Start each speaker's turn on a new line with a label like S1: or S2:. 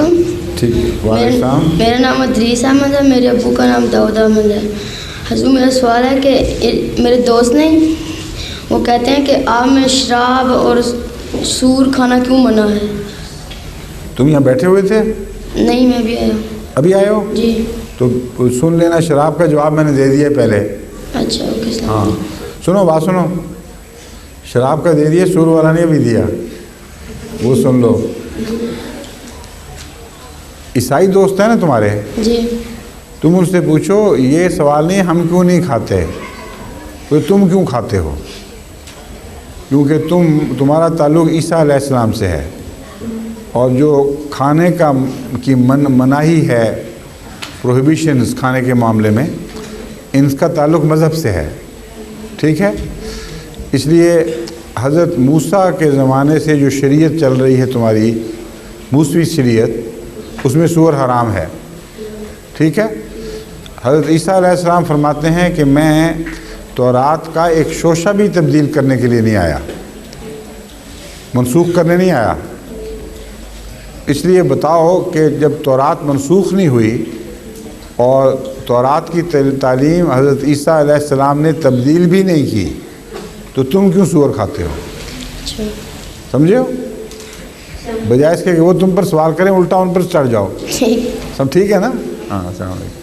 S1: वालेकुम।
S2: ठीक, वालेकुम।
S1: मेरा नाम अदरीस अहमद है, मेरे अब्बू का नाम दाऊद अहमद है। हजूर, मेरा सवाल है कि मेरे दोस्त नहीं, वो कहते हैं कि आप में शराब और सूर खाना क्यों मना है?
S2: तुम यहाँ बैठे हुए थे?
S1: नहीं, मैं भी आया हूँ।
S2: अभी आए हो?
S1: जी।
S2: तो सुन लेना, शराब का जवाब मैंने दे दिया पहले।
S1: अच्छा, ओके।
S2: हाँ, सुनो, बात सुनो। शराब का दे दिया, सूर वाला ने भी दिया, वो सुन लो। ईसाई दोस्त है ना तुम्हारे?
S1: जी। तुम
S2: उनसे पूछो, ये सवाल नहीं हम क्यों नहीं खाते, तो तुम क्यों खाते हो? क्योंकि तुम्हारा ताल्लुक़ ईसा अलैहिस्सलाम से है, और जो खाने की मनाही है, प्रोहिबिशंस खाने के मामले में, इनका ताल्लुक़ मज़हब से है। ठीक है? इसलिए हज़रत मूसा के ज़माने से जो शरीयत चल रही है तुम्हारी, मूसवी शरीयत, उसमें सूअर हराम है। ठीक है? हज़रत ईसा अलैहिस्सलाम फरमाते हैं कि मैं तौरात का एक शोशा भी तब्दील करने के लिए नहीं आया, मनसूख करने नहीं आया। इसलिए बताओ कि जब तौरात मनसूख नहीं हुई और तौरात की तालीम हज़रत ईसा अलैहिस्सलाम ने तब्दील भी नहीं की, तो तुम क्यों सूअर खाते हो?
S1: अच्छा।
S2: समझे हो? बजाय इसके कि वो तुम पर सवाल करें, उल्टा उन पर चढ़ जाओ। सब ठीक है ना? हाँ, अस्सलाम वालेकुम।